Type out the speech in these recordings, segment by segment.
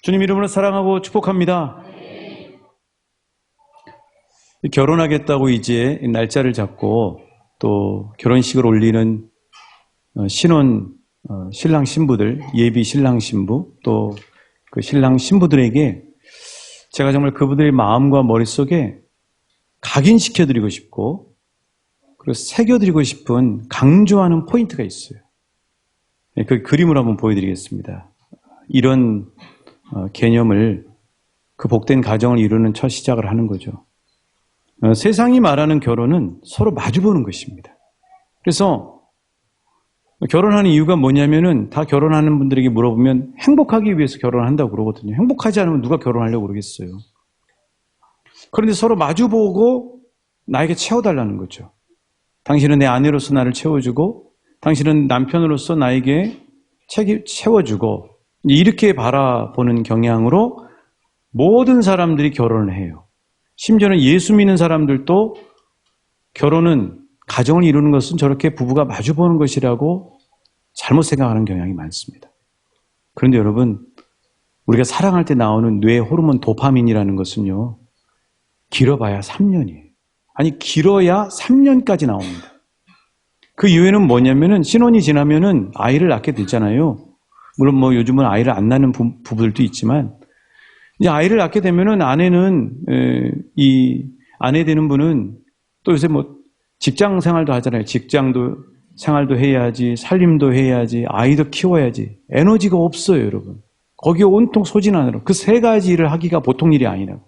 주님 이름으로 사랑하고 축복합니다. 결혼하겠다고 이제 날짜를 잡고 또 결혼식을 올리는 신랑 신부들, 예비 신랑 신부, 또 그 신랑 신부들에게 제가 정말 그분들의 마음과 머릿속에 각인시켜드리고 싶고 그리고 새겨드리고 싶은 강조하는 포인트가 있어요. 그 그림을 한번 보여드리겠습니다. 이런 개념을, 그 복된 가정을 이루는 첫 시작을 하는 거죠. 세상이 말하는 결혼은 서로 마주보는 것입니다. 그래서 결혼하는 이유가 뭐냐면은 다 결혼하는 분들에게 물어보면 행복하기 위해서 결혼한다고 그러거든요. 행복하지 않으면 누가 결혼하려고 그러겠어요. 그런데 서로 마주보고 나에게 채워달라는 거죠. 당신은 내 아내로서 나를 채워주고 당신은 남편으로서 나에게 채워주고 이렇게 바라보는 경향으로 모든 사람들이 결혼을 해요. 심지어는 예수 믿는 사람들도 결혼은, 가정을 이루는 것은 저렇게 부부가 마주보는 것이라고 잘못 생각하는 경향이 많습니다. 그런데 여러분, 우리가 사랑할 때 나오는 뇌 호르몬 도파민이라는 것은요, 길어봐야 3년이에요. 아니, 길어야 3년까지 나옵니다. 그 이유는 뭐냐면은 신혼이 지나면은 아이를 낳게 되잖아요. 물론 뭐 요즘은 아이를 안 낳는 부부들도 있지만, 이제 아이를 낳게 되면은 이 아내 되는 분은 또 요새 뭐 직장 생활도 하잖아요. 직장도 생활도 해야지, 살림도 해야지, 아이도 키워야지. 에너지가 없어요, 여러분. 거기에 온통 소진하느라. 그 세 가지 일을 하기가 보통 일이 아니라고.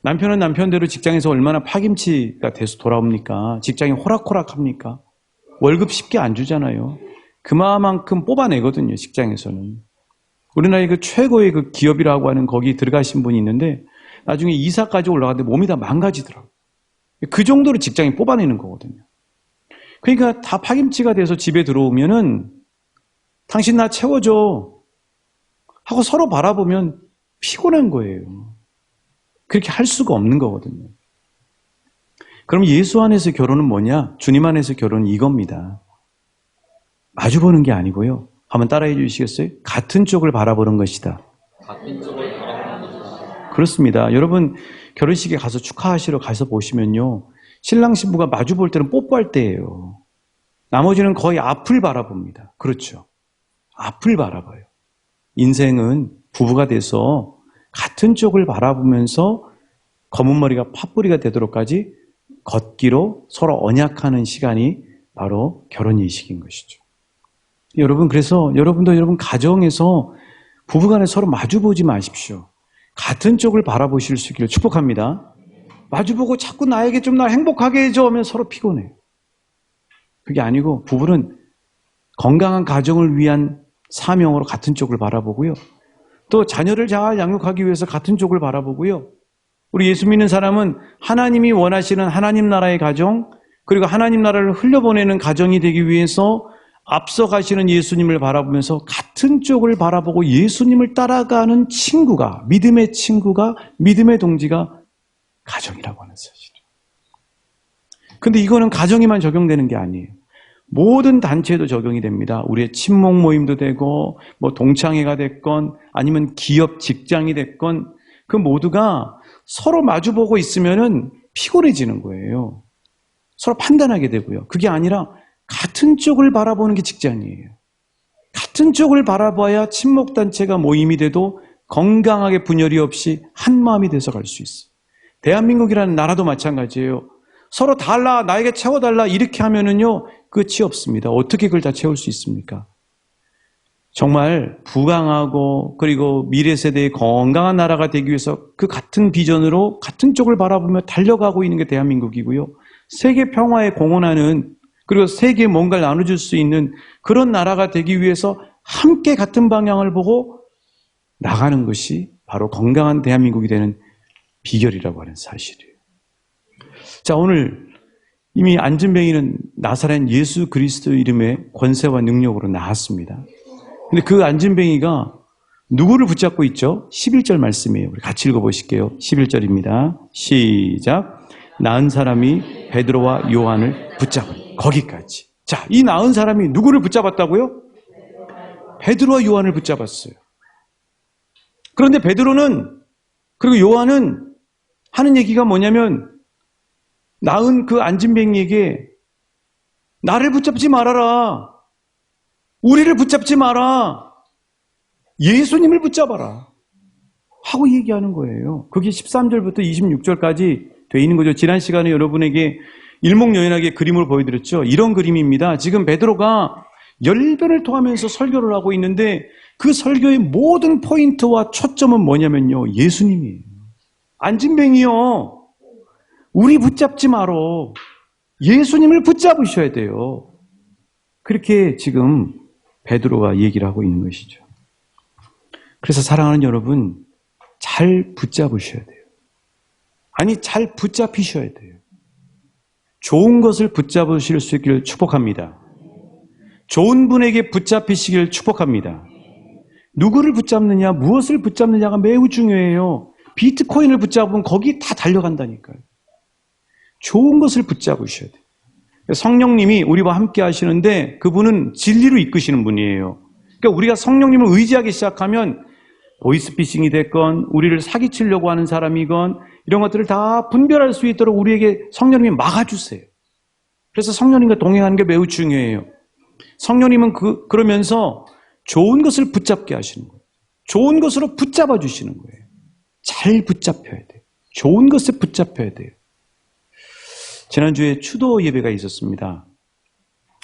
남편은 남편대로 직장에서 얼마나 파김치가 돼서 돌아옵니까? 직장이 호락호락합니까? 월급 쉽게 안 주잖아요. 그만큼 뽑아내거든요, 직장에서는. 우리나라의 그 최고의 그 기업이라고 하는 거기 들어가신 분이 있는데 나중에 이사까지 올라갔는데 몸이 다 망가지더라고요. 그 정도로 직장이 뽑아내는 거거든요. 그러니까 다 파김치가 돼서 집에 들어오면은 당신 나 채워줘 하고 서로 바라보면 피곤한 거예요. 그렇게 할 수가 없는 거거든요. 그럼 예수 안에서 결혼은 뭐냐? 주님 안에서 결혼은 이겁니다. 마주보는 게 아니고요. 한번 따라해 주시겠어요? 같은 쪽을 바라보는 것이다. 같은 쪽을 바라보는 것이다. 그렇습니다. 여러분 결혼식에 가서 축하하시러 가서 보시면요. 신랑 신부가 마주 볼 때는 뽀뽀할 때예요. 나머지는 거의 앞을 바라봅니다. 그렇죠. 앞을 바라봐요. 인생은 부부가 돼서 같은 쪽을 바라보면서 검은 머리가 팥뿌리가 되도록까지 걷기로 서로 언약하는 시간이 바로 결혼 이식인 것이죠. 여러분, 그래서 여러분도 여러분 가정에서 부부간에 서로 마주보지 마십시오. 같은 쪽을 바라보실 수 있기를 축복합니다. 마주보고 자꾸 나에게 좀 날 행복하게 해줘 하면 서로 피곤해요. 그게 아니고 부부는 건강한 가정을 위한 사명으로 같은 쪽을 바라보고요. 또 자녀를 잘 양육하기 위해서 같은 쪽을 바라보고요. 우리 예수 믿는 사람은 하나님이 원하시는 하나님 나라의 가정, 그리고 하나님 나라를 흘려보내는 가정이 되기 위해서 앞서가시는 예수님을 바라보면서 같은 쪽을 바라보고 예수님을 따라가는 친구가, 믿음의 친구가, 믿음의 동지가 가정이라고 하는 사실이에요. 근데 이거는 가정에만 적용되는 게 아니에요. 모든 단체에도 적용이 됩니다. 우리의 친목 모임도 되고, 뭐 동창회가 됐건, 아니면 기업 직장이 됐건, 그 모두가 서로 마주보고 있으면은 피곤해지는 거예요. 서로 판단하게 되고요. 그게 아니라 같은 쪽을 바라보는 게 직장이에요. 같은 쪽을 바라봐야 친목단체가 모임이 돼도 건강하게 분열이 없이 한 마음이 돼서 갈 수 있어요. 대한민국이라는 나라도 마찬가지예요. 서로 달라, 나에게 채워달라 이렇게 하면은요 끝이 없습니다. 어떻게 그걸 다 채울 수 있습니까? 정말 부강하고 그리고 미래 세대의 건강한 나라가 되기 위해서 그 같은 비전으로 같은 쪽을 바라보며 달려가고 있는 게 대한민국이고요. 세계 평화에 공헌하는, 그리고 세계에 뭔가를 나눠줄 수 있는 그런 나라가 되기 위해서 함께 같은 방향을 보고 나가는 것이 바로 건강한 대한민국이 되는 비결이라고 하는 사실이에요. 자, 오늘 이미 안진뱅이는 나사렛 예수 그리스도 이름의 권세와 능력으로 나왔습니다. 근데 그 안진뱅이가 누구를 붙잡고 있죠? 11절 말씀이에요. 우리 같이 읽어보실게요. 11절입니다. 시작. 낳은 사람이 베드로와 요한을 붙잡은 거기까지. 자, 이 낳은 사람이 누구를 붙잡았다고요? 베드로와 요한을 붙잡았어요. 그런데 베드로는, 그리고 요한은 하는 얘기가 뭐냐면, 나은 그 안진뱅이에게 나를 붙잡지 말아라. 우리를 붙잡지 마라. 예수님을 붙잡아라. 하고 얘기하는 거예요. 그게 13절부터 26절까지 돼 있는 거죠. 지난 시간에 여러분에게 일목요연하게 그림을 보여드렸죠. 이런 그림입니다. 지금 베드로가 열변을 토하면서 설교를 하고 있는데 그 설교의 모든 포인트와 초점은 뭐냐면요. 예수님이에요. 안진뱅이요. 우리 붙잡지 마라. 예수님을 붙잡으셔야 돼요. 그렇게 지금 베드로가 얘기를 하고 있는 것이죠. 그래서 사랑하는 여러분, 잘 붙잡으셔야 돼요. 아니, 잘 붙잡히셔야 돼요. 좋은 것을 붙잡으실 수 있기를 축복합니다. 좋은 분에게 붙잡히시기를 축복합니다. 누구를 붙잡느냐, 무엇을 붙잡느냐가 매우 중요해요. 비트코인을 붙잡으면 거기 다 달려간다니까요. 좋은 것을 붙잡으셔야 돼요. 성령님이 우리와 함께 하시는데 그분은 진리로 이끄시는 분이에요. 그러니까 우리가 성령님을 의지하기 시작하면 보이스피싱이 됐건 우리를 사기치려고 하는 사람이건 이런 것들을 다 분별할 수 있도록 우리에게 성령님이 막아주세요. 그래서 성령님과 동행하는 게 매우 중요해요. 성령님은 그러면서 좋은 것을 붙잡게 하시는 거예요. 좋은 것으로 붙잡아 주시는 거예요. 잘 붙잡혀야 돼요. 좋은 것에 붙잡혀야 돼요. 지난주에 추도 예배가 있었습니다.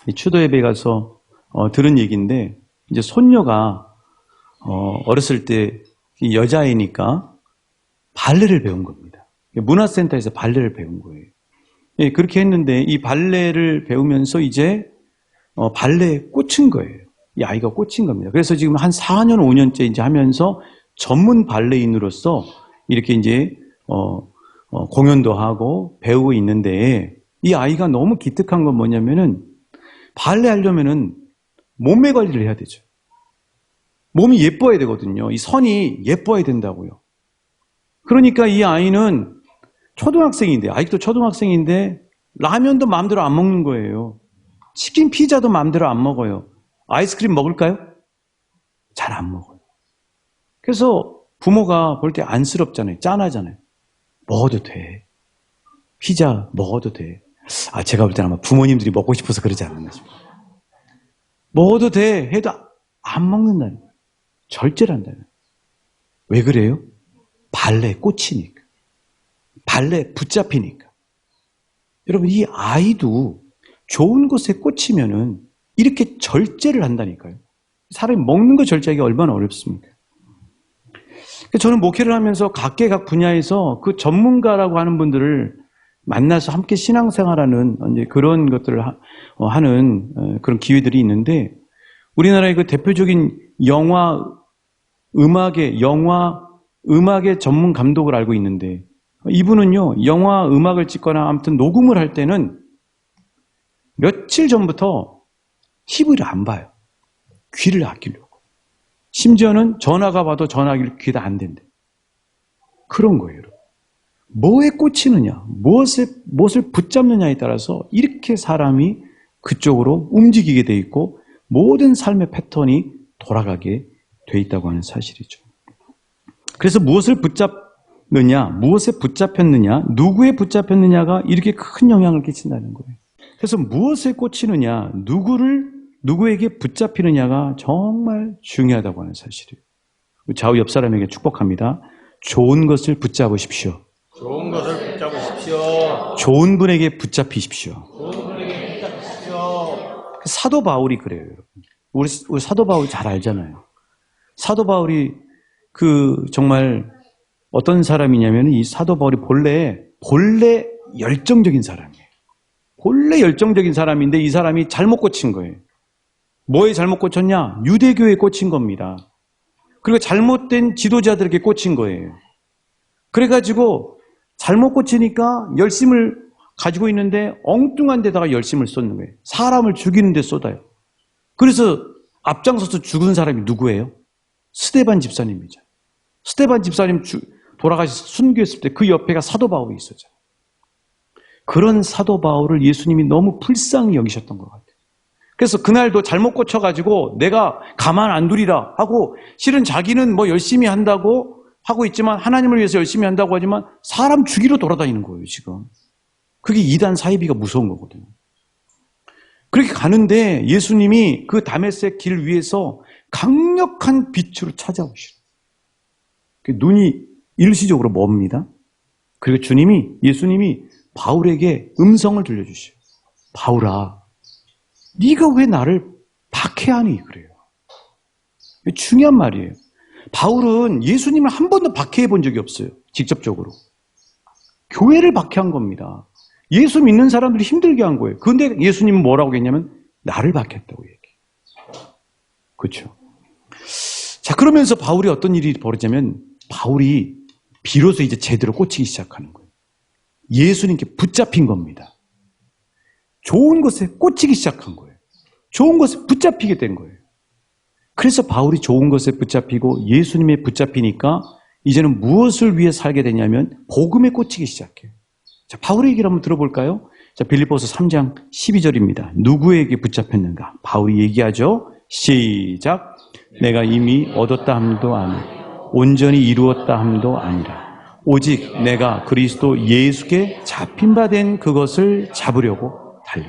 이 추도 예배 가서 들은 얘기인데 이제 손녀가 어렸을 때 여자애니까 발레를 배운 겁니다. 문화센터에서 발레를 배운 거예요. 예, 그렇게 했는데 이 발레를 배우면서 이제 발레에 꽂힌 거예요. 이 아이가 꽂힌 겁니다. 그래서 지금 한 4년, 5년째 이제 하면서 전문 발레인으로서 이렇게 이제 공연도 하고 배우고 있는데 이 아이가 너무 기특한 건 뭐냐면은 발레 하려면은 몸매 관리를 해야 되죠. 몸이 예뻐야 되거든요. 이 선이 예뻐야 된다고요. 그러니까 이 아이는 초등학생인데, 아직도 초등학생인데 라면도 마음대로 안 먹는 거예요. 치킨, 피자도 마음대로 안 먹어요. 아이스크림 먹을까요? 잘 안 먹어요. 그래서 부모가 볼 때 안쓰럽잖아요. 짠하잖아요. 먹어도 돼. 피자 먹어도 돼. 제가 볼 때는 아마 부모님들이 먹고 싶어서 그러지 않았나 싶어요. 먹어도 돼 해도 안 먹는다는 거예요. 절제를 한다는 거예요. 왜 그래요? 발레에 꽂히니까. 발레에 붙잡히니까. 여러분, 이 아이도 좋은 것에 꽂히면은 이렇게 절제를 한다니까요. 사람이 먹는 거 절제하기 얼마나 어렵습니까? 저는 목회를 하면서 각계 분야에서 그 전문가라고 하는 분들을 만나서 함께 신앙생활하는 이제 그런 것들을 하는 그런 기회들이 있는데 우리나라의 그 대표적인 영화 음악의 전문 감독을 알고 있는데 이분은요 영화 음악을 찍거나 아무튼 녹음을 할 때는 며칠 전부터 TV를 안 봐요. 귀를 아끼려고. 심지어는 전화가 와도 전화기를 귀에다 안 댄대. 그런 거예요. 뭐에 꽂히느냐, 무엇을 붙잡느냐에 따라서 이렇게 사람이 그쪽으로 움직이게 돼 있고 모든 삶의 패턴이 돌아가게 돼 있다고 하는 사실이죠. 그래서 무엇을 붙잡느냐, 무엇에 붙잡혔느냐, 누구에 붙잡혔느냐가 이렇게 큰 영향을 끼친다는 거예요. 그래서 무엇에 꽂히느냐, 누구에게 붙잡히느냐가 정말 중요하다고 하는 사실이에요. 좌우 옆 사람에게 축복합니다. 좋은 것을 붙잡으십시오. 좋은 것을 붙잡으십시오. 좋은 분에게 붙잡히십시오. 좋은 분에게 붙잡으십시오. 사도 바울이 그래요. 우리 사도 바울 잘 알잖아요. 사도 바울이 정말 어떤 사람이냐면 이 사도 바울이 본래 열정적인 사람이에요. 본래 열정적인 사람인데 이 사람이 잘못 꽂힌 거예요. 뭐에 잘못 꽂혔냐? 유대교에 꽂힌 겁니다. 그리고 잘못된 지도자들에게 꽂힌 거예요. 그래가지고 잘못 꽂히니까 열심을 가지고 있는데 엉뚱한 데다가 열심을 쏟는 거예요. 사람을 죽이는 데 쏟아요. 그래서 앞장서서 죽은 사람이 누구예요? 스데반 집사님이죠. 스데반 집사님 돌아가셔서 순교했을 때 그 옆에가 사도 바울이 있었죠. 그런 사도 바울을 예수님이 너무 불쌍히 여기셨던 것 같아요. 그래서 그날도 잘못 꽂혀가지고 내가 가만 안 두리라 하고 실은 자기는 뭐 열심히 한다고 하고 있지만 하나님을 위해서 열심히 한다고 하지만 사람 죽이러 돌아다니는 거예요, 지금. 그게 이단 사이비가 무서운 거거든요. 그렇게 가는데 예수님이 그 다메섹 길 위에서 강력한 빛으로 찾아오시는 눈이 일시적으로 멉니다. 그리고 예수님이 바울에게 음성을 들려주셔요. 바울아, 네가 왜 나를 박해하니? 그래요. 중요한 말이에요. 바울은 예수님을 한 번도 박해해 본 적이 없어요. 직접적으로. 교회를 박해한 겁니다. 예수 믿는 사람들이 힘들게 한 거예요. 그런데 예수님은 뭐라고 했냐면 나를 박해했다고 얘기해요. 그렇죠. 자, 그러면서 바울이 어떤 일이 벌어지냐면 바울이 비로소 이제 제대로 꽂히기 시작하는 거예요. 예수님께 붙잡힌 겁니다. 좋은 것에 꽂히기 시작한 거예요. 좋은 것에 붙잡히게 된 거예요. 그래서 바울이 좋은 것에 붙잡히고 예수님에 붙잡히니까 이제는 무엇을 위해 살게 되냐면 복음에 꽂히기 시작해요. 자, 바울의 얘기를 한번 들어볼까요? 자, 빌립보서 3장 12절입니다. 누구에게 붙잡혔는가? 바울이 얘기하죠. 시작. 내가 이미 얻었다 함도 아니라 온전히 이루었다 함도 아니라 오직 내가 그리스도 예수께 잡힌 바 된 그것을 잡으려고 달려.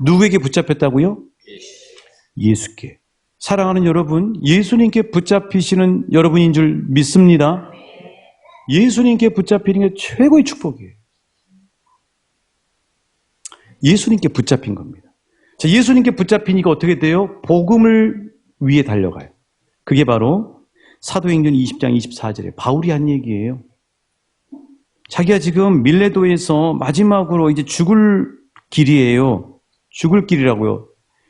누구에게 붙잡혔다고요? 예수께. 사랑하는 여러분, 예수님께 붙잡히시는 여러분인 줄 믿습니다. 예수님께 붙잡히는 게 최고의 축복이에요. 예수님께 붙잡힌 겁니다. 자, 예수님께 붙잡히니까 어떻게 돼요? 복음을 위해 달려가요. 그게 바로 사도행전 20장 24절에 바울이 한 얘기예요. 자기가 지금 밀레도에서 마지막으로 이제 죽을 길이에요. 죽을 길이라고요.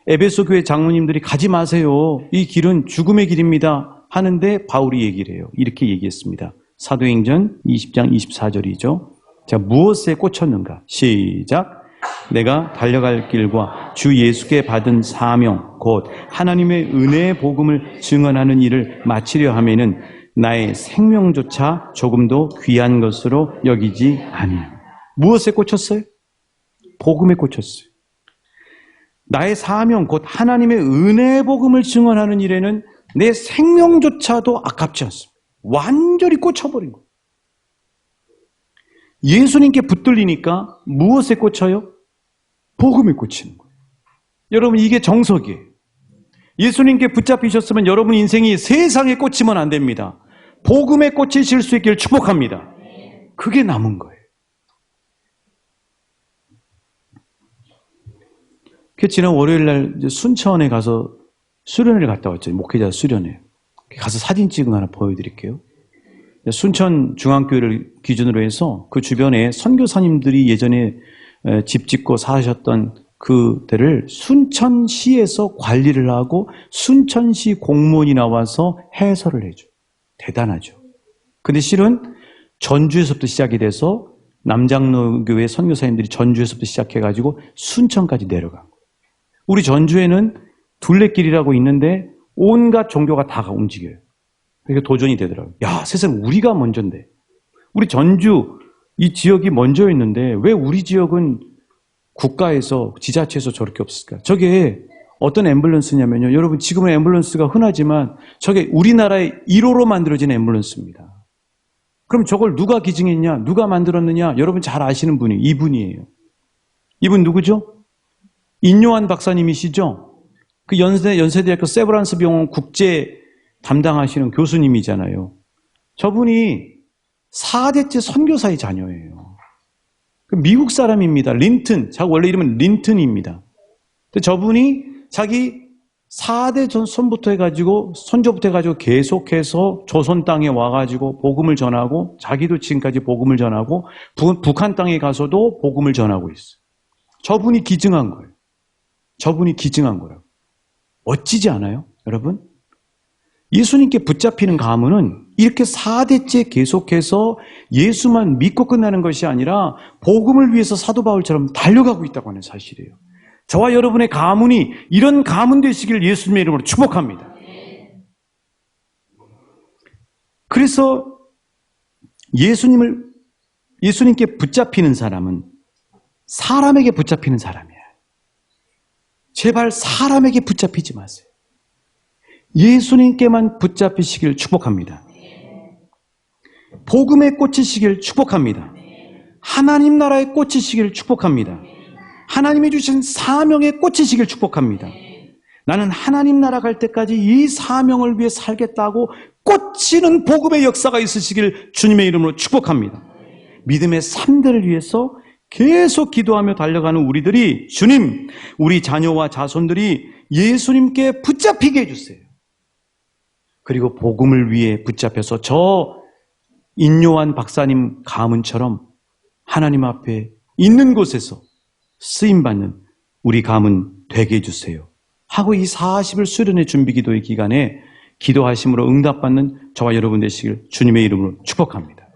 에베소 교회 장로님들이 가지 마세요. 이 길은 죽음의 길입니다. 하는데 바울이 얘기를 해요. 이렇게 얘기했습니다. 사도행전 20장 24절이죠. 자, 무엇에 꽂혔는가? 시작. 내가 달려갈 길과 주 예수께 받은 사명 곧 하나님의 은혜의 복음을 증언하는 일을 마치려 하면은 나의 생명조차 조금도 귀한 것으로 여기지 아니하며. 무엇에 꽂혔어요? 복음에 꽂혔어요. 나의 사명 곧 하나님의 은혜의 복음을 증언하는 일에는 내 생명조차도 아깝지 않습니다. 완전히 꽂혀버린 거예요. 예수님께 붙들리니까 무엇에 꽂혀요? 복음에 꽂히는 거예요. 여러분, 이게 정석이에요. 예수님께 붙잡히셨으면 여러분 인생이 세상에 꽂히면 안 됩니다. 복음에 꽂히실 수 있기를 축복합니다. 그게 남은 거예요. 지난 월요일 날 순천에 가서 수련회를 갔다 왔죠. 목회자 수련회. 가서 사진 찍은 거 하나 보여드릴게요. 순천 중앙교회를 기준으로 해서 그 주변에 선교사님들이 예전에 집 짓고 사셨던 그들을 순천시에서 관리를 하고 순천시 공무원이 나와서 해설을 해줘요. 대단하죠. 근데 실은 전주에서부터 시작이 돼서 남장로교회 선교사님들이 전주에서부터 시작해가지고 순천까지 내려간 거예요. 우리 전주에는 둘레길이라고 있는데 온갖 종교가 다 움직여요. 그러니까 도전이 되더라고요. 야, 세상 우리가 먼저인데. 우리 전주 이 지역이 먼저였는데 왜 우리 지역은 국가에서 지자체에서 저렇게 없을까? 저게 어떤 앰뷸런스냐면요. 여러분 지금은 앰뷸런스가 흔하지만 저게 우리나라의 1호로 만들어진 앰뷸런스입니다. 그럼 저걸 누가 기증했냐? 누가 만들었느냐? 여러분 잘 아시는 분이 이분이에요. 이분 누구죠? 인요한 박사님이시죠? 그 연세대학교 세브란스 병원 국제 담당하시는 교수님이잖아요. 저분이 4대째 선교사의 자녀예요. 미국 사람입니다. 린튼. 자기 원래 이름은 린튼입니다. 근데 저분이 자기 4대 전손부터 해가지고, 선조부터 해가지고 계속해서 조선 땅에 와가지고 복음을 전하고, 자기도 지금까지 복음을 전하고, 북한 땅에 가서도 복음을 전하고 있어요. 저분이 기증한 거예요. 저분이 기증한 거라고. 멋지지 않아요? 여러분? 예수님께 붙잡히는 가문은 이렇게 4대째 계속해서 예수만 믿고 끝나는 것이 아니라 복음을 위해서 사도 바울처럼 달려가고 있다고 하는 사실이에요. 저와 여러분의 가문이 이런 가문 되시길 예수님의 이름으로 축복합니다. 그래서 예수님께 붙잡히는 사람은 사람에게 붙잡히는 사람이에요. 제발 사람에게 붙잡히지 마세요. 예수님께만 붙잡히시길 축복합니다. 복음에 꽂히시길 축복합니다. 하나님 나라에 꽂히시길 축복합니다. 하나님이 주신 사명에 꽂히시길 축복합니다. 나는 하나님 나라 갈 때까지 이 사명을 위해 살겠다고 꽂히는 복음의 역사가 있으시길 주님의 이름으로 축복합니다. 믿음의 삶들을 위해서 계속 기도하며 달려가는 우리들이, 주님, 우리 자녀와 자손들이 예수님께 붙잡히게 해주세요. 그리고 복음을 위해 붙잡혀서 저 인요한 박사님 가문처럼 하나님 앞에 있는 곳에서 쓰임받는 우리 가문 되게 해주세요 하고 이 40일 수련의 준비기도의 기간에 기도하심으로 응답받는 저와 여러분 되시길 주님의 이름으로 축복합니다.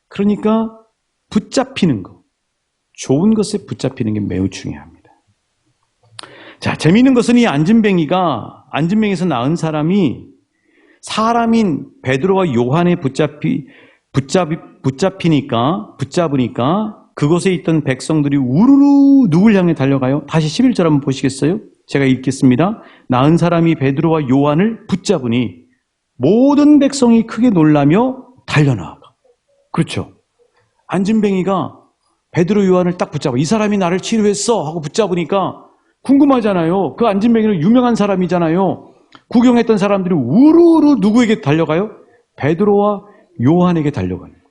그러니까 붙잡히는 것, 좋은 것에 붙잡히는 게 매우 중요합니다. 자, 재미있는 것은 이 안진뱅이에서 낳은 사람이 사람인 베드로와 요한에 붙잡으니까 그곳에 있던 백성들이 우르르 누굴 향해 달려가요? 다시 11절 한번 보시겠어요? 제가 읽겠습니다. 낳은 사람이 베드로와 요한을 붙잡으니 모든 백성이 크게 놀라며 달려나가. 그렇죠. 안진뱅이가 베드로 요한을 딱 붙잡아. 이 사람이 나를 치료했어 하고 붙잡으니까 궁금하잖아요. 그 안진뱅이는 유명한 사람이잖아요. 구경했던 사람들이 우르르 누구에게 달려가요? 베드로와 요한에게 달려가는 거예요.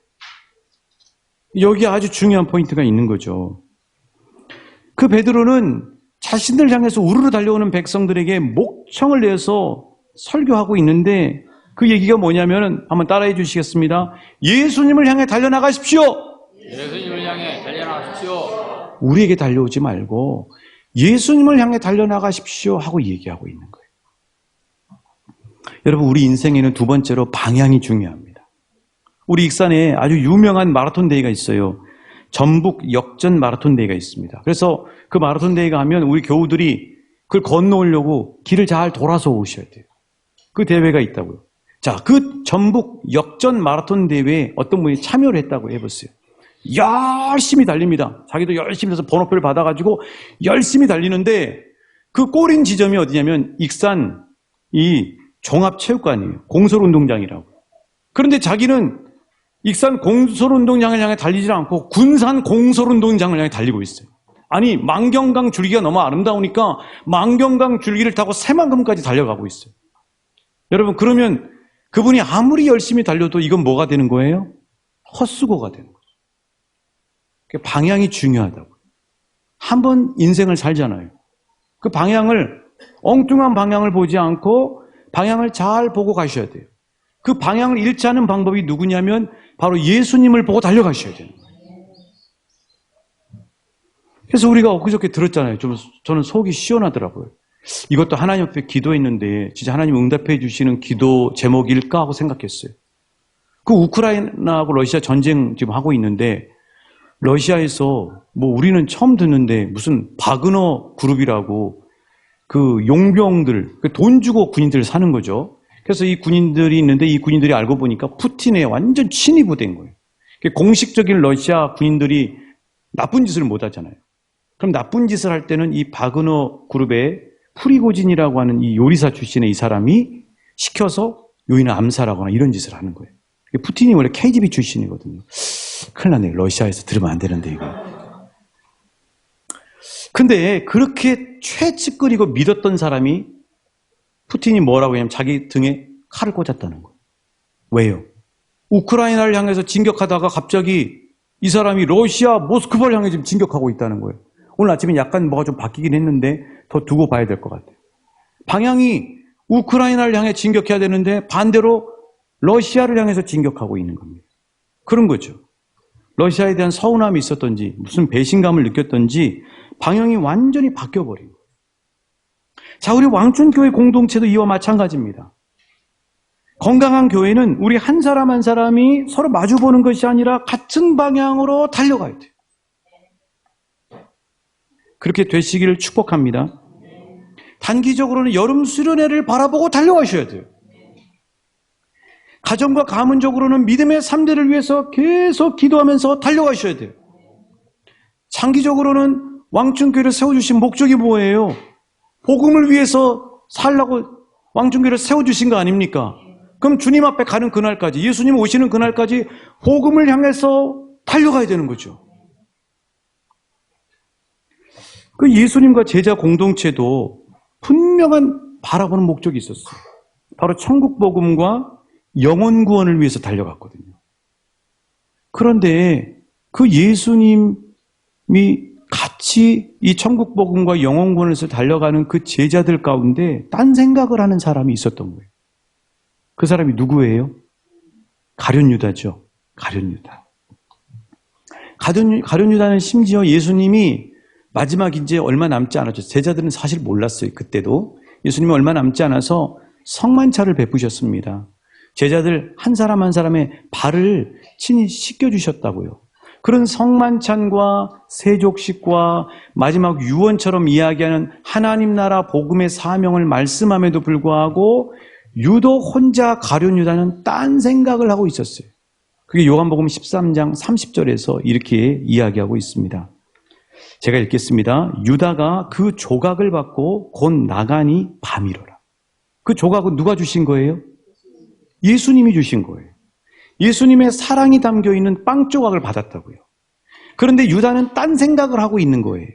여기 아주 중요한 포인트가 있는 거죠. 그 베드로는 자신을 향해서 우르르 달려오는 백성들에게 목청을 내서 설교하고 있는데 그 얘기가 뭐냐면 한번 따라해 주시겠습니다. 예수님을 향해 달려나가십시오. 예수님을 향해 달려나가십시오. 우리에게 달려오지 말고 예수님을 향해 달려나가십시오 하고 얘기하고 있는 거예요. 여러분, 우리 인생에는 두 번째로 방향이 중요합니다. 우리 익산에 아주 유명한 마라톤 대회가 있어요. 전북 역전 마라톤 대회가 있습니다. 그래서 그 마라톤 대회가 하면 우리 교우들이 그걸 건너오려고 길을 잘 돌아서 오셔야 돼요. 그 대회가 있다고요. 자, 그 전북 역전 마라톤 대회에 어떤 분이 참여를 했다고 해보세요. 열심히 달립니다. 자기도 열심히 해서 번호표를 받아가지고 열심히 달리는데 그 꼬린 지점이 어디냐면 익산 이 종합체육관이에요. 공설운동장이라고. 그런데 자기는 익산 공설운동장을 향해 달리지 않고 군산 공설운동장을 향해 달리고 있어요. 아니, 만경강 줄기가 너무 아름다우니까 만경강 줄기를 타고 새만금까지 달려가고 있어요. 여러분, 그러면 그분이 아무리 열심히 달려도 이건 뭐가 되는 거예요? 헛수고가 되는 거죠. 방향이 중요하다고. 한번 인생을 살잖아요. 그 방향을, 엉뚱한 방향을 보지 않고 방향을 잘 보고 가셔야 돼요. 그 방향을 잃지 않은 방법이 누구냐면 바로 예수님을 보고 달려가셔야 돼요. 그래서 우리가 엊그저께 들었잖아요. 저는 속이 시원하더라고요. 이것도 하나님 앞에 기도했는데 진짜 하나님 응답해 주시는 기도 제목일까 하고 생각했어요. 그 우크라이나하고 러시아 전쟁 지금 하고 있는데 러시아에서 뭐 우리는 처음 듣는데 무슨 바그너 그룹이라고 그 용병들, 돈 주고 군인들을 사는 거죠. 그래서 이 군인들이 있는데 이 군인들이 알고 보니까 푸틴에 완전 친위부 된 거예요. 공식적인 러시아 군인들이 나쁜 짓을 못 하잖아요. 그럼 나쁜 짓을 할 때는 이 바그너 그룹의 프리고진이라고 하는 이 요리사 출신의 이 사람이 시켜서 요인을 암살하거나 이런 짓을 하는 거예요. 푸틴이 원래 KGB 출신이거든요. 큰일 나네. 러시아에서 들으면 안 되는데 이거. 근데 그렇게 최측근이고 믿었던 사람이 푸틴이 뭐라고 하냐면 자기 등에 칼을 꽂았다는 거예요. 왜요? 우크라이나를 향해서 진격하다가 갑자기 이 사람이 러시아 모스크바를 향해 지금 진격하고 있다는 거예요. 오늘 아침에 약간 뭐가 좀 바뀌긴 했는데 더 두고 봐야 될 것 같아요. 방향이 우크라이나를 향해 진격해야 되는데 반대로 러시아를 향해서 진격하고 있는 겁니다. 그런 거죠. 러시아에 대한 서운함이 있었던지 무슨 배신감을 느꼈던지 방향이 완전히 바뀌어버린 거예요. 자, 우리 왕춘교회 공동체도 이와 마찬가지입니다. 건강한 교회는 우리 한 사람 한 사람이 서로 마주보는 것이 아니라 같은 방향으로 달려가야 돼요. 그렇게 되시기를 축복합니다. 단기적으로는 여름 수련회를 바라보고 달려가셔야 돼요. 가정과 가문적으로는 믿음의 3대를 위해서 계속 기도하면서 달려가셔야 돼요. 장기적으로는 왕춘교회를 세워주신 목적이 뭐예요? 복음을 위해서 살라고 왕중교회를 세워주신 거 아닙니까? 그럼 주님 앞에 가는 그날까지, 예수님 오시는 그날까지 복음을 향해서 달려가야 되는 거죠. 그 예수님과 제자 공동체도 분명한 바라보는 목적이 있었어요. 바로 천국 복음과 영혼 구원을 위해서 달려갔거든요. 그런데 그 예수님이 같이 이 천국 복음과 영혼 구원을 위해서 달려가는 그 제자들 가운데 딴 생각을 하는 사람이 있었던 거예요. 그 사람이 누구예요? 가룟 유다죠. 가룟 유다. 가룟 유다는 심지어 예수님이 마지막 이제 얼마 남지 않았죠. 제자들은 사실 몰랐어요. 그때도 예수님이 얼마 남지 않아서 성만찬을 베푸셨습니다. 제자들 한 사람 한 사람의 발을 친히 씻겨주셨다고요. 그런 성만찬과 세족식과 마지막 유언처럼 이야기하는 하나님 나라 복음의 사명을 말씀함에도 불구하고 유독 혼자 가룟 유다는 딴 생각을 하고 있었어요. 그게 요한복음 13장 30절에서 이렇게 이야기하고 있습니다. 제가 읽겠습니다. 유다가 그 조각을 받고 곧 나가니 밤이로라. 그 조각은 누가 주신 거예요? 예수님이 주신 거예요. 예수님의 사랑이 담겨있는 빵 조각을 받았다고요. 그런데 유다는 딴 생각을 하고 있는 거예요.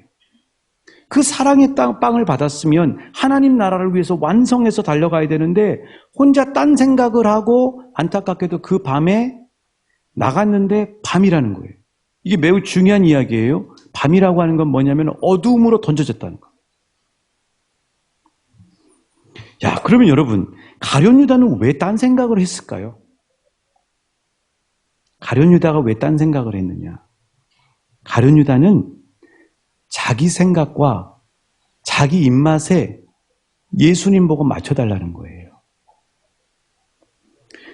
그 사랑의 빵을 받았으면 하나님 나라를 위해서 완성해서 달려가야 되는데 혼자 딴 생각을 하고 안타깝게도 그 밤에 나갔는데 밤이라는 거예요. 이게 매우 중요한 이야기예요. 밤이라고 하는 건 뭐냐면 어두움으로 던져졌다는 거예요. 야, 그러면 여러분, 가룟 유다는 왜 딴 생각을 했을까요? 가룟 유다가 왜 딴 생각을 했느냐? 가룟 유다는 자기 생각과 자기 입맛에 예수님 보고 맞춰달라는 거예요.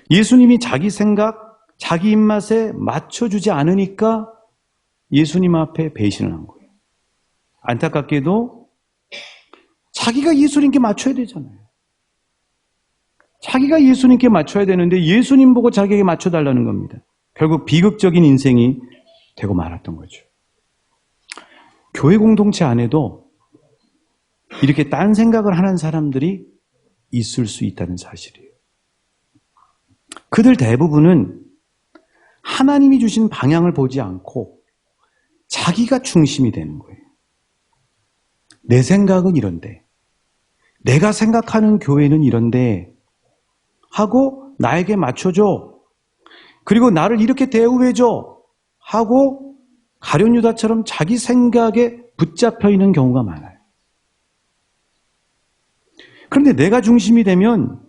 예수님이 자기 생각, 자기 입맛에 맞춰주지 않으니까 예수님 앞에 배신을 한 거예요. 안타깝게도 자기가 예수님께 맞춰야 되잖아요. 자기가 예수님께 맞춰야 되는데 예수님 보고 자기에게 맞춰달라는 겁니다. 결국 비극적인 인생이 되고 말았던 거죠. 교회 공동체 안에도 이렇게 딴 생각을 하는 사람들이 있을 수 있다는 사실이에요. 그들 대부분은 하나님이 주신 방향을 보지 않고 자기가 중심이 되는 거예요. 내 생각은 이런데, 내가 생각하는 교회는 이런데 하고 나에게 맞춰줘. 그리고 나를 이렇게 대우해줘 하고 가룟 유다처럼 자기 생각에 붙잡혀 있는 경우가 많아요. 그런데 내가 중심이 되면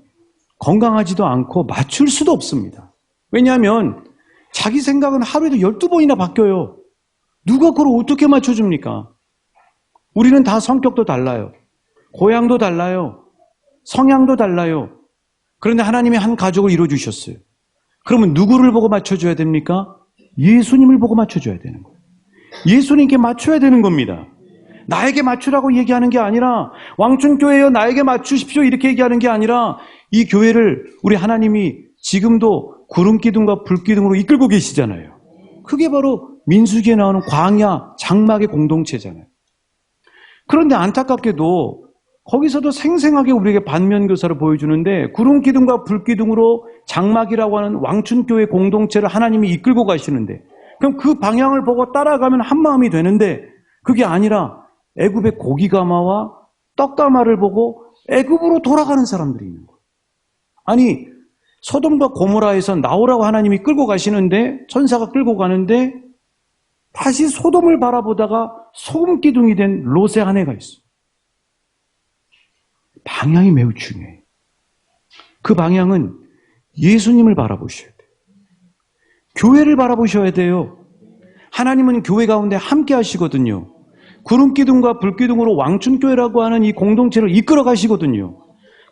건강하지도 않고 맞출 수도 없습니다. 왜냐하면 자기 생각은 하루에도 12번이나 바뀌어요. 누가 그걸 어떻게 맞춰줍니까? 우리는 다 성격도 달라요. 고향도 달라요. 성향도 달라요. 그런데 하나님이 한 가족을 이루어주셨어요. 그러면 누구를 보고 맞춰줘야 됩니까? 예수님을 보고 맞춰줘야 되는 거예요. 예수님께 맞춰야 되는 겁니다. 나에게 맞추라고 얘기하는 게 아니라 왕춘교회여 나에게 맞추십시오 이렇게 얘기하는 게 아니라 이 교회를 우리 하나님이 지금도 구름기둥과 불기둥으로 이끌고 계시잖아요. 그게 바로 민수기에 나오는 광야 장막의 공동체잖아요. 그런데 안타깝게도 거기서도 생생하게 우리에게 반면교사를 보여주는데 구름기둥과 불기둥으로 장막이라고 하는 왕춘교회 공동체를 하나님이 이끌고 가시는데 그럼 그 방향을 보고 따라가면 한마음이 되는데 그게 아니라 애굽의 고기가마와 떡가마를 보고 애굽으로 돌아가는 사람들이 있는 거예요. 아니 소돔과 고모라에서 나오라고 하나님이 끌고 가시는데 천사가 끌고 가는데 다시 소돔을 바라보다가 소금기둥이 된 롯의 아내가 있어요. 방향이 매우 중요해요. 그 방향은 예수님을 바라보셔야 돼요. 교회를 바라보셔야 돼요. 하나님은 교회 가운데 함께 하시거든요. 구름기둥과 불기둥으로 왕춘교회라고 하는 이 공동체를 이끌어 가시거든요.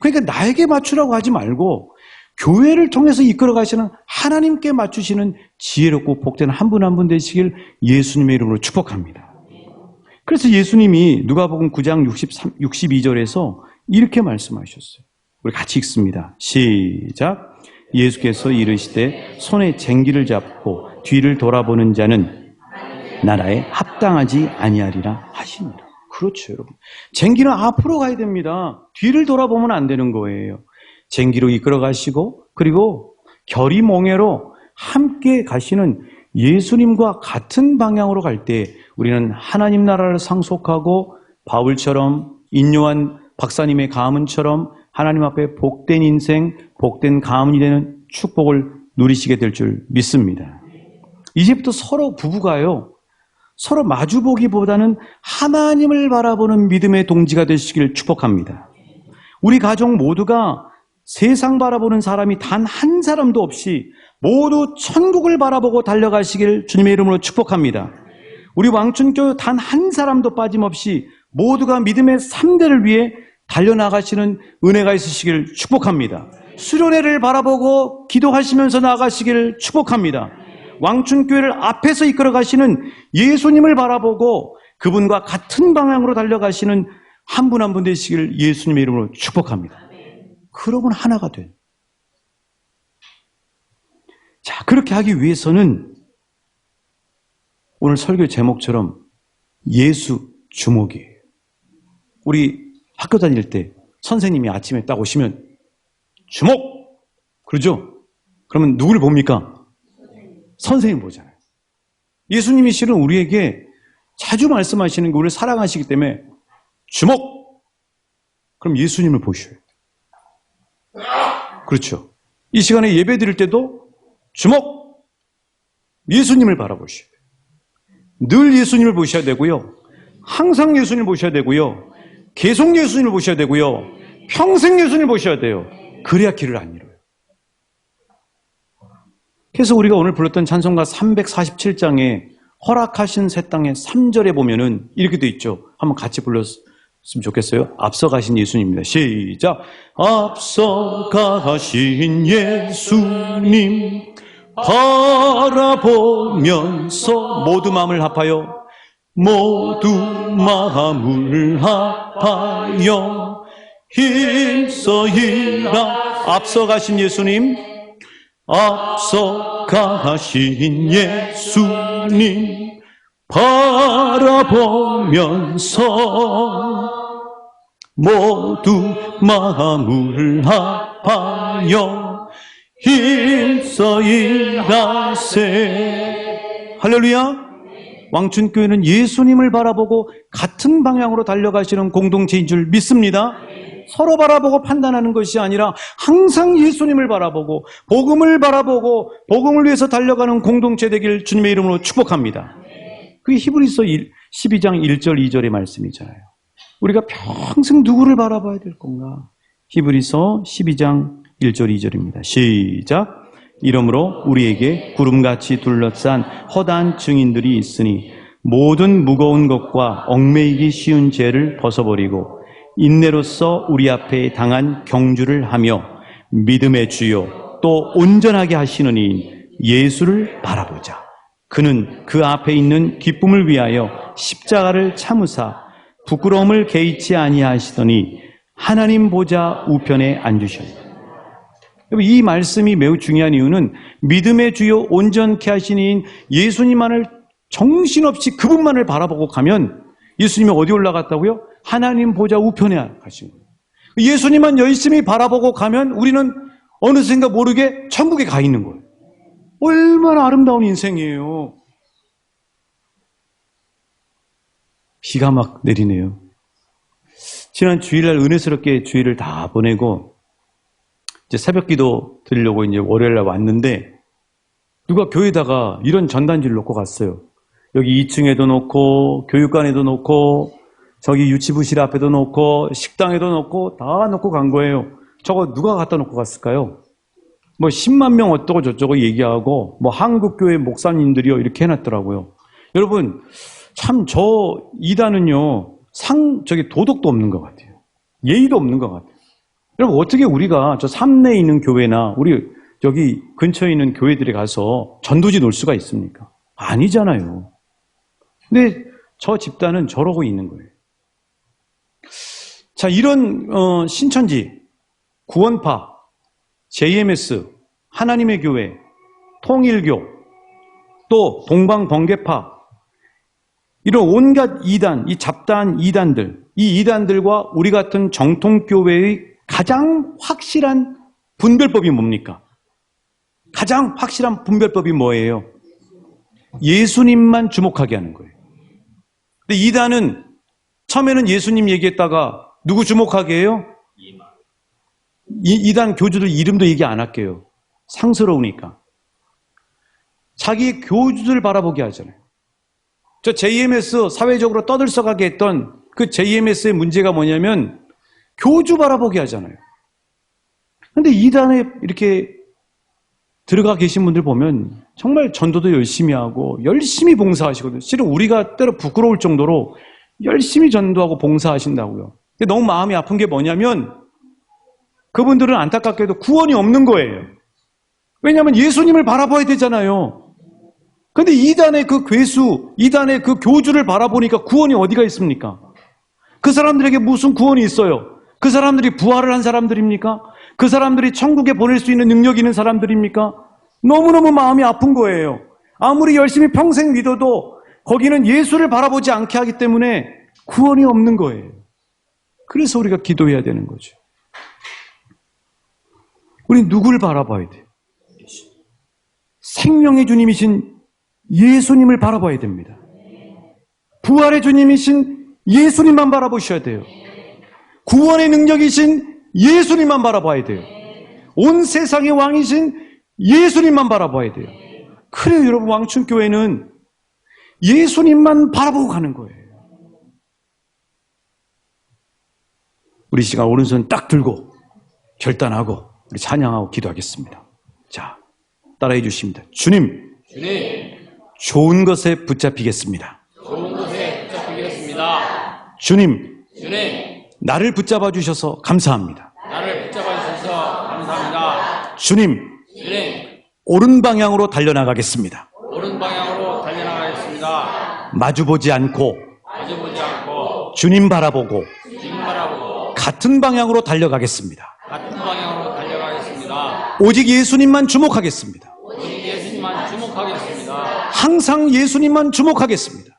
그러니까 나에게 맞추라고 하지 말고 교회를 통해서 이끌어 가시는 하나님께 맞추시는 지혜롭고 복된 한 분 한 분 되시길 예수님의 이름으로 축복합니다. 그래서 예수님이 누가복음 9장 62절에서 이렇게 말씀하셨어요. 우리 같이 읽습니다. 시작. 예수께서 이르시되 손에 쟁기를 잡고 뒤를 돌아보는 자는 나라에 합당하지 아니하리라 하시니라. 그렇죠, 여러분. 쟁기는 앞으로 가야 됩니다. 뒤를 돌아보면 안 되는 거예요. 쟁기로 이끌어 가시고, 그리고 결의몽예로 함께 가시는 예수님과 같은 방향으로 갈 때 우리는 하나님 나라를 상속하고 바울처럼, 인요한 박사님의 가문처럼 하나님 앞에 복된 인생, 복된 가문이 되는 축복을 누리시게 될 줄 믿습니다. 이제부터 서로 부부가요, 서로 마주보기보다는 하나님을 바라보는 믿음의 동지가 되시길 축복합니다. 우리 가족 모두가 세상 바라보는 사람이 단 한 사람도 없이 모두 천국을 바라보고 달려가시길 주님의 이름으로 축복합니다. 우리 왕춘교회 단 한 사람도 빠짐없이 모두가 믿음의 3대를 위해 달려나가시는 은혜가 있으시길 축복합니다. 수련회를 바라보고 기도하시면서 나가시기를 축복합니다. 왕춘교회를 앞에서 이끌어 가시는 예수님을 바라보고 그분과 같은 방향으로 달려가시는 한 분 한 분 되시기를 예수님의 이름으로 축복합니다. 그러면 하나가 돼. 자, 그렇게 하기 위해서는 오늘 설교 제목처럼 예수 주목이에요. 우리 학교 다닐 때 선생님이 아침에 딱 오시면 주목! 그러죠? 그러면 누구를 봅니까? 선생님 보잖아요. 예수님이 실은 우리에게 자주 말씀하시는 게 우리를 사랑하시기 때문에 주목! 그럼 예수님을 보셔요. 그렇죠. 이 시간에 예배 드릴 때도 주목! 예수님을 바라보셔요. 늘 예수님을 보셔야 되고요. 항상 예수님을 보셔야 되고요. 계속 예수님을 보셔야 되고요. 평생 예수님을 보셔야 돼요. 그래야 길을 안 잃어요. 그래서 우리가 오늘 불렀던 찬송가 347장에 허락하신 새 땅의 3절에 보면은 이렇게 돼 있죠. 한번 같이 불렀으면 좋겠어요. 앞서가신 예수님입니다. 시작. 앞서가신 예수님 바라보면서 모두 마음을 합하여 모두 마음을 합하여 힘써이라. 앞서가신 예수님, 앞서가신 예수님 바라보면서 모두 마음을 합하여 힘써이라세. 할렐루야. 왕춘교회는 예수님을 바라보고 같은 방향으로 달려가시는 공동체인 줄 믿습니다. 서로 바라보고 판단하는 것이 아니라 항상 예수님을 바라보고 복음을 바라보고 복음을 위해서 달려가는 공동체 되길 주님의 이름으로 축복합니다. 그게 히브리서 12장 1절 2절의 말씀이잖아요. 우리가 평생 누구를 바라봐야 될 건가? 히브리서 12장 1절 2절입니다. 시작. 이러므로 우리에게 구름같이 둘러싼 허다한 증인들이 있으니 모든 무거운 것과 얽매이기 쉬운 죄를 벗어버리고 인내로써 우리 앞에 당한 경주를 하며 믿음의 주요 또 온전하게 하시는 이인 예수를 바라보자. 그는 그 앞에 있는 기쁨을 위하여 십자가를 참으사 부끄러움을 개의치 아니하시더니 하나님 보좌 우편에 앉으셨다. 이 말씀이 매우 중요한 이유는 믿음의 주요 온전케 하시는 예수님만을 정신없이 그분만을 바라보고 가면 예수님이 어디 올라갔다고요? 하나님 보좌 우편에 가신 거예요. 예수님만 열심히 바라보고 가면 우리는 어느샌가 모르게 천국에 가 있는 거예요. 얼마나 아름다운 인생이에요. 비가 막 내리네요. 지난 주일날 은혜스럽게 주일을 다 보내고 이제 새벽기도 드리려고 이제 월요일날 왔는데 누가 교회에다가 이런 전단지를 놓고 갔어요. 여기 2층에도 놓고 교육관에도 놓고 저기 유치부실 앞에도 놓고 식당에도 놓고 다 놓고 간 거예요. 저거 누가 갖다 놓고 갔을까요? 뭐 10만 명 어쩌고 저쩌고 얘기하고 뭐 한국교회 목사님들이요 이렇게 해놨더라고요. 여러분 참 저 이단은요 저기 도덕도 없는 것 같아요. 예의도 없는 것 같아요. 여러분 어떻게 우리가 저 삼내에 있는 교회나 우리 여기 근처에 있는 교회들에 가서 전도지 놓을 수가 있습니까? 아니잖아요. 근데 저 집단은 저러고 있는 거예요. 자, 이런 신천지, 구원파, JMS, 하나님의 교회, 통일교, 또 동방번개파 이런 온갖 이단, 이 잡다한 이단들, 이 이단들과 우리 같은 정통교회의 가장 확실한 분별법이 뭡니까? 가장 확실한 분별법이 뭐예요? 예수님만 주목하게 하는 거예요. 근데 이단은 처음에는 예수님 얘기했다가 누구 주목하게 해요? 이단 교주들 이름도 얘기 안 할게요. 상스러우니까. 자기 교주들 바라보게 하잖아요. 저 JMS 사회적으로 떠들썩하게 했던 그 JMS의 문제가 뭐냐면 교주 바라보게 하잖아요. 근데 이단에 이렇게 들어가 계신 분들 보면 정말 전도도 열심히 하고 열심히 봉사하시거든요. 실은 우리가 때로 부끄러울 정도로 열심히 전도하고 봉사하신다고요. 근데 너무 마음이 아픈 게 뭐냐면 그분들은 안타깝게도 구원이 없는 거예요. 왜냐하면 예수님을 바라봐야 되잖아요. 근데 이단의 그 괴수, 이단의 그 교주를 바라보니까 구원이 어디가 있습니까? 그 사람들에게 무슨 구원이 있어요? 그 사람들이 부활을 한 사람들입니까? 그 사람들이 천국에 보낼 수 있는 능력이 있는 사람들입니까? 너무너무 마음이 아픈 거예요. 아무리 열심히 평생 믿어도 거기는 예수를 바라보지 않게 하기 때문에 구원이 없는 거예요. 그래서 우리가 기도해야 되는 거죠. 우리 누구를 바라봐야 돼요? 생명의 주님이신 예수님을 바라봐야 됩니다. 부활의 주님이신 예수님만 바라보셔야 돼요. 구원의 능력이신 예수님만 바라봐야 돼요. 온 세상의 왕이신 예수님만 바라봐야 돼요. 그래요, 여러분. 왕춘교회는 예수님만 바라보고 가는 거예요. 우리 시간 오른손 딱 들고 결단하고 우리 찬양하고 기도하겠습니다. 자, 따라해 주십니다. 주님, 좋은 것에 붙잡히겠습니다. 좋은 것에 붙잡히겠습니다. 주님, 나를 붙잡아 주셔서 감사합니다. 붙잡아주셔서 감사합니다. 주님, 옳은 방향으로 달려나가겠습니다. 옳은 방향으로 달려나가겠습니다. 마주보지 않고 주님 주님 바라보고 같은 방향으로 달려가겠습니다. 같은 방향으로 달려가겠습니다. 오직 예수님만 주목하겠습니다. 오직 예수님만 주목하겠습니다. 항상 예수님만 주목하겠습니다.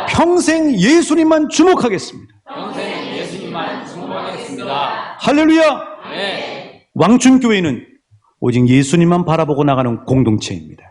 평생 예수님만 주목하겠습니다. 평생 예수님만 주목하겠습니다. 할렐루야! 네. 왕춘교회는 오직 예수님만 바라보고 나가는 공동체입니다.